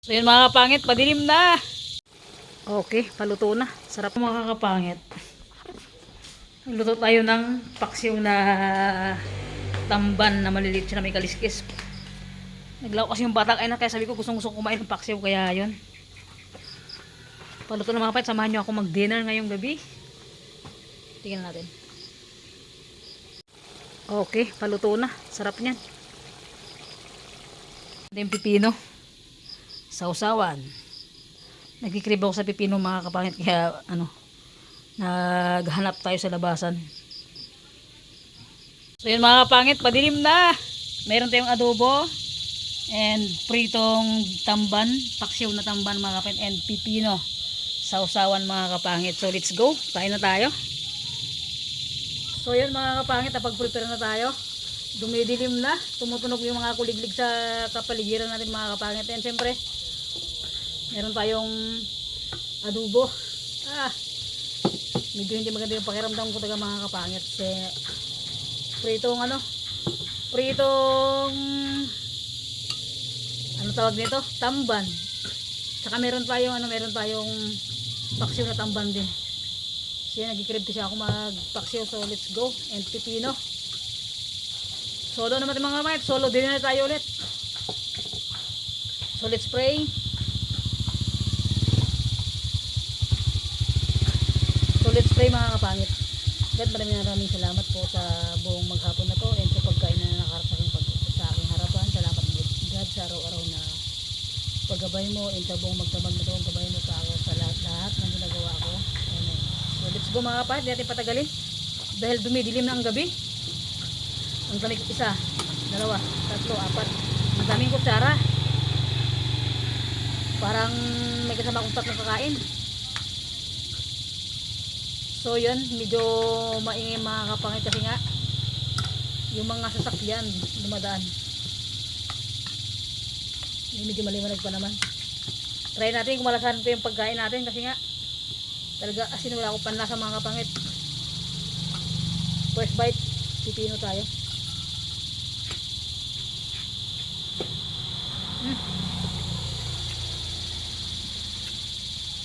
So yun mga kapangit, padilim na. Okay, paluto na. Sarap mga kapangit. Luto tayo ng paksiw na tamban na maliliit siya na may kaliskis. Naglaw kasi yung bata na kaya sabi ko gustong kumain ng paksiw kaya yun. Paluto na mga kapangit, samahan nyo ako mag-dinner ngayong gabi. Tingnan natin. Okay, paluto na. Sarap niyan. Ito yung pipino. Sausawan. Nagkikrib ako sa pipino mga kapangit kaya naghanap tayo sa labasan. So yun mga kapangit, padilim na. Meron tayong adobo and pritong tamban, paksiw na tamban mga kapangit, and pipino. Sausawan mga kapangit. So let's go, kain na tayo. So yun mga kapangit, napag-prepare na tayo. Dumidilim na, tumutunog yung mga kuliglig sa kapaligiran natin mga kapangit. And siyempre meron tayong adobo. Medyo hindi maganda yung pakiramdam ko taga mga kapangit. Kasi pritong tawag nito? Tamban. Saka meron tayong paksiw na tamban din. So yan, nagkikrib kasi ako magpaksiw. So let's go. And pipino. Solo naman mga kapangit. Solo din na tayo ulit. So let's pray. So let's pray mga kapangit. God, maraming salamat po sa buong maghapon na to and sa pagkain na nakaharap sa aking harapan. Salamat God sa araw-araw na paggabay mo and sa buong magdamag na to. Gabay mo sa ako sa lahat ng ginagawa ko. Amen. So let's go mga kapangit. Hindi natin patagalin. Dahil dumidilim na ang gabi. Ang daming isa, dalawa, tatlo, apat. Ang daming kutsara. Parang may kasama akong tatlong kakain. So yun, medyo maingay mga kapangit kasi nga yung mga sasakyan dumadaan. Medyo maliwanag pa naman. Try natin kung malasahan ito yung pagkain natin kasi nga talaga asin wala akong panlasa mga kapangit. First bite, pipino tayo.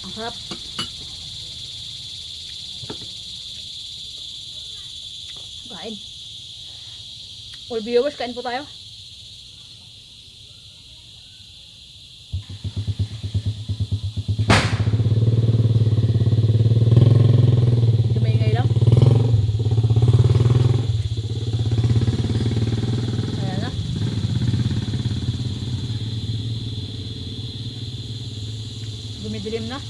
Ang sarap. Kain. All viewers, kain po tayo. Medyo maingay lang. Ayan na. Dumidilim na.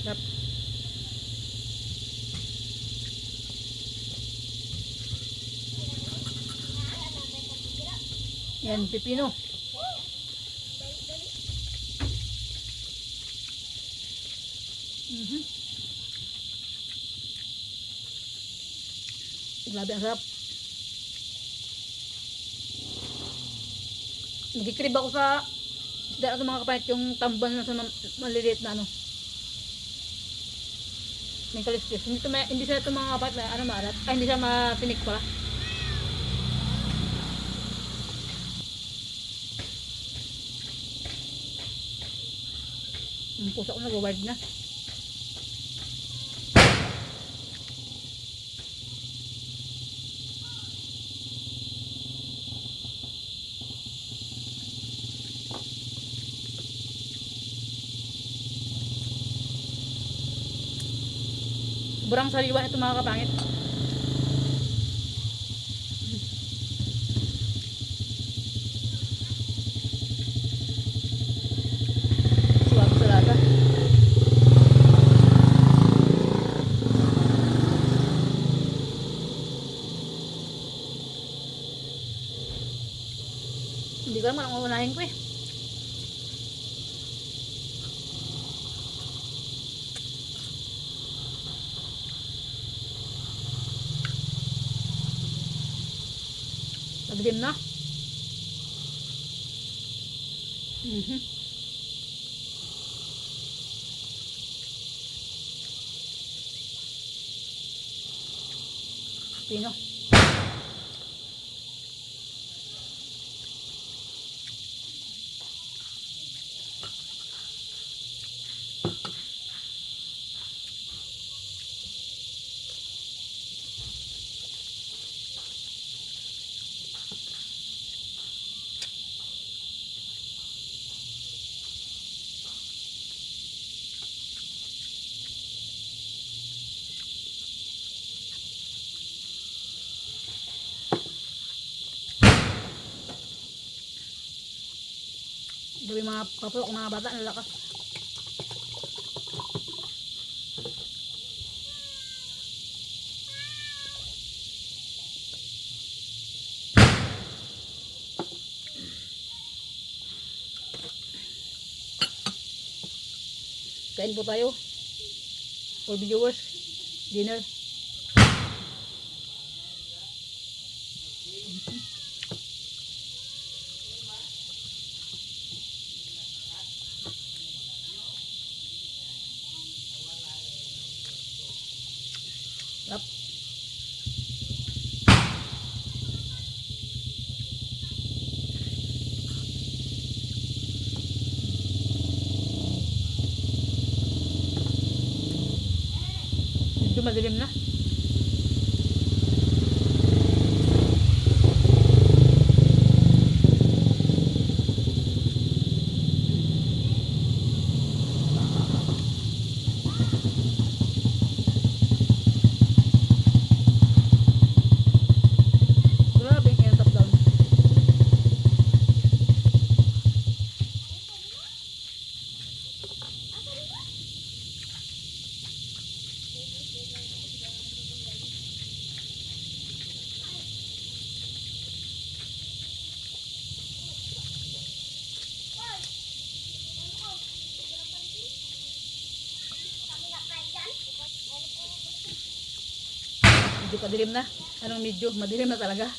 Sarap. Yan, pipino. Grabe ang sarap. Nagkikrib ako sa isda na mga kapangit, yung tamban na sa maliliit na may kaliskis. Hindi siya ito mga kapangit na maalat. Ay, hindi siya matinik pala. Ang puso ko nag-ward na. Sobrang sariwa ito mga kapangit. Suwag sa lasa. Hindi ko naman ang uunahin ko eh. Nagdim na. Pino. Gabi mga papulok, mga bata, nalakas. Kain po tayo. For viewers, dinner. Sarap. Medyo madilim na. Grabe yung top down. Medyo padilim na. Anong medyo? Madilim na talaga.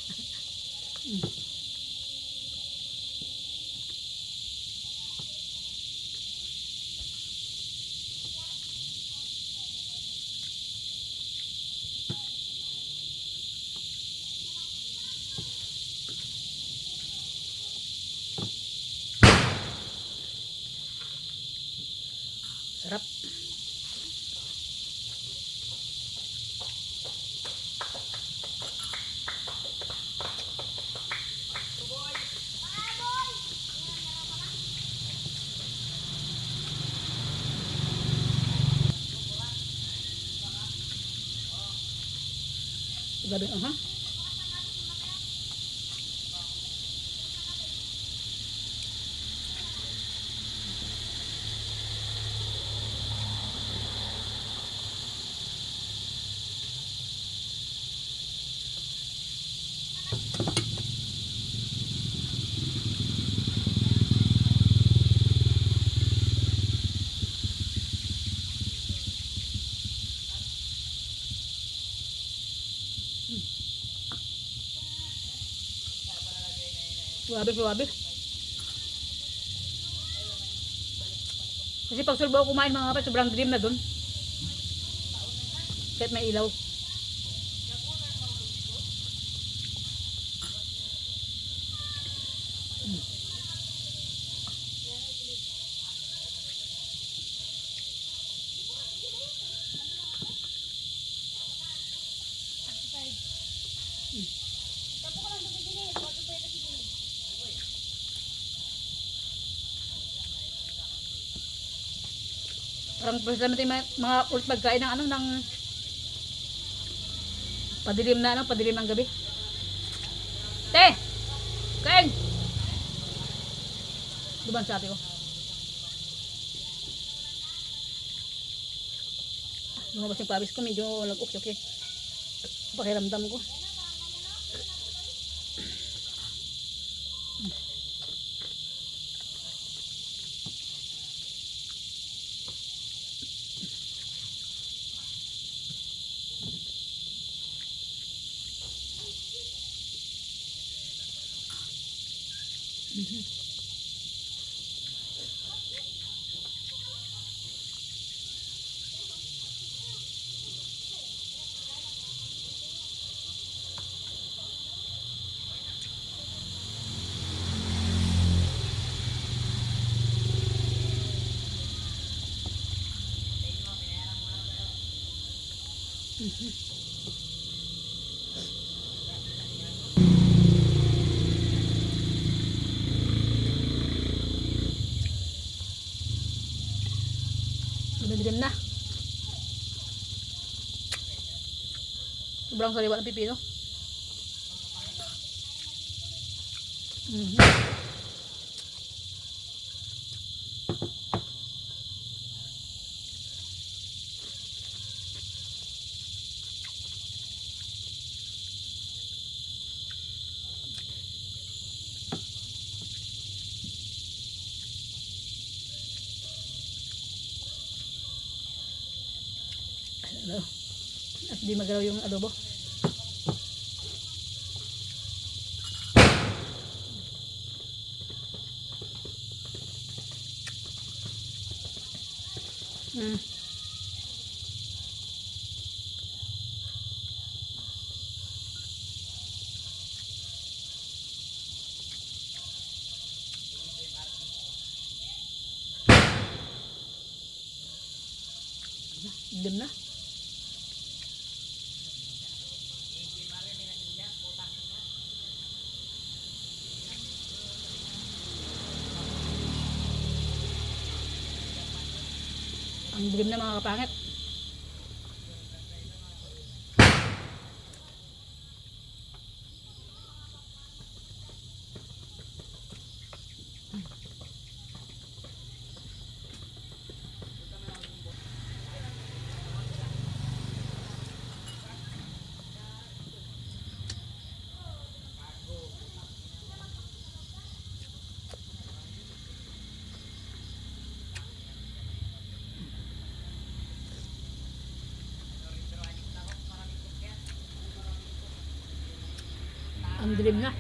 Sarap. Gabi, Suwabe, suwabe. Kasi pag sulbo ako kumain mga kapat, sobrang dilim na dun. Kahit may ilaw. Parang first time natin mga ulit magkain ng ng padilim na padilim ng gabi. Te! Kain! Duban sa ate ko. Lumabas yung pawis ko, medyo nag-okay. Pakiramdam ko. Dilim na. Sobrang sariwa ng pipino. Ano? At di magalaw yung adobo. Mm. Dim na. Ang dilim na mga kapangit. Ang dilim na.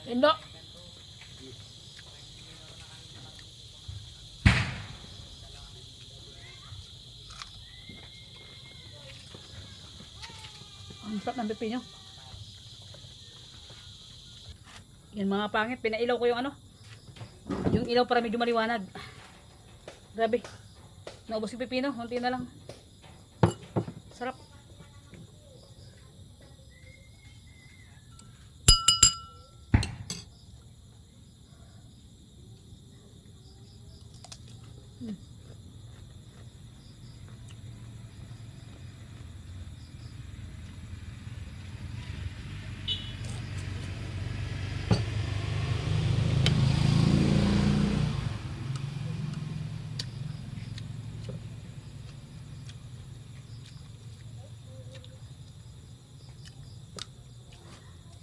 Indo. Ang sarap ng pipino. Yan mga pangit, pinailaw ko yung ano. Yung ilaw para medyo maliwanag. Grabe. Naubos yung pipino, konti na lang. Sarap.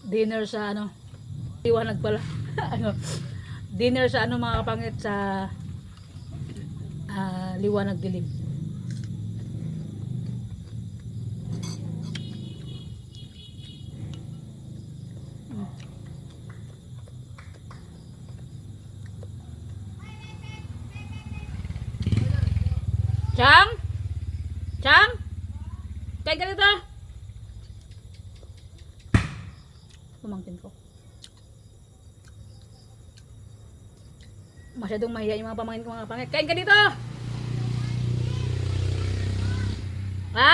Dinner sa ano, liwanag pala. Ano, dinner sa ano mga kapangit, sa liwanag dilim. Chang? Chang? Kain ka dito? Pumangkin ko. Masyadong mahiya yung mga pamangkin ko mga pangit. Kain ka dito! Ha?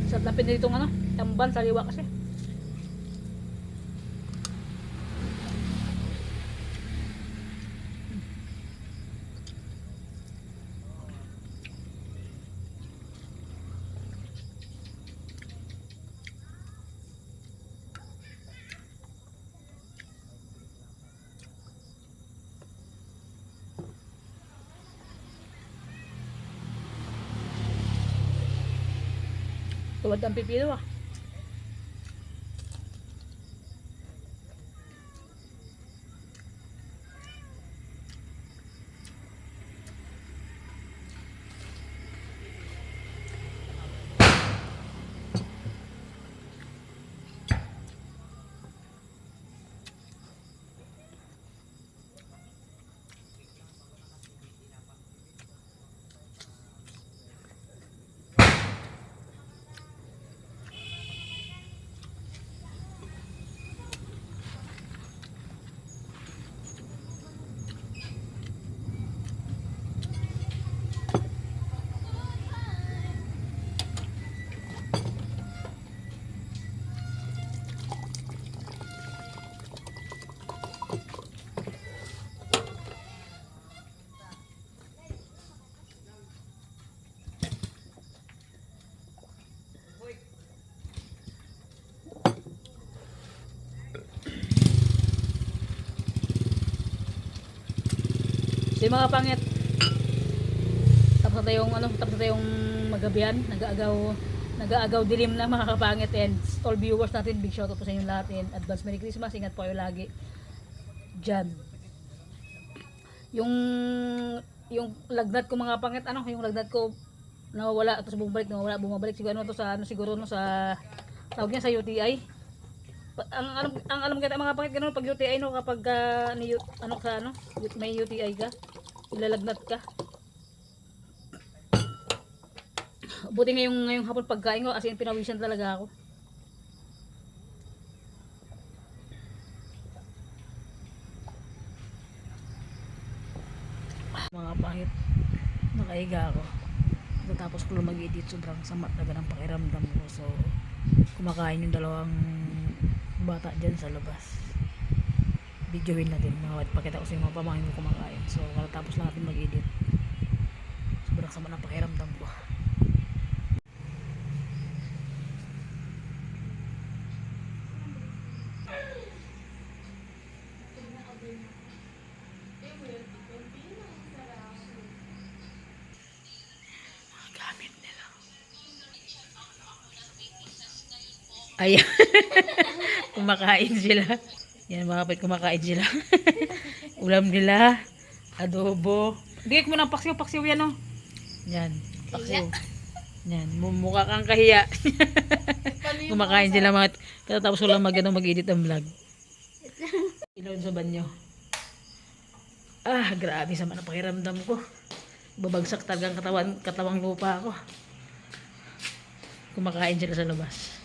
Sarap na pinilitong ano, tamban, saliwa kasi. Tuwad ang pipino ah. So yung mga pangit, tapos na tayong tapos na tayong magabihan, nag-aagaw dilim na mga kapangit, and all viewers natin, big shoutout po sa inyo lahat, and advance Merry Christmas, ingat po kayo lagi dyan. Yung lagnat ko mga pangit, yung lagnat ko nawawala, tapos bumabalik siguro to sa siguro sa tawag niya sa UTI. Ang alam kita mga pangit, ganun pag UTI kapag may UTI ka, ilalagnat ka. Buti ngayong hapon pagkain ko, as in pinawisan talaga ako. Mga pangit, nakahiga ako. Tapos ko lang mag-edit, sobrang sama talaga ng pakiramdam ko. So, kumakain yung dalawang bata dyan sa labas. Videoin natin mga pakita ko sa mga pamangkin ko kumakain. So, tapos lang natin mag-edit. Sobrang sama ng pakiramdam ko. Ayan. Kumakain sila. Yan mga kapit, kumakain sila. Ulam nila. Adobo. Bigay ko mo ng paksiw yan, oh. Yan. Paksiw. Yan. Mukha kang kahiya. Kumakain sila mga. Tapos ko lang mag-edit ang vlog. Ilaw sa banyo. Grabe sama na pakiramdam ko. Babagsak talagang katawang lupa ako. Kumakain sila sa labas.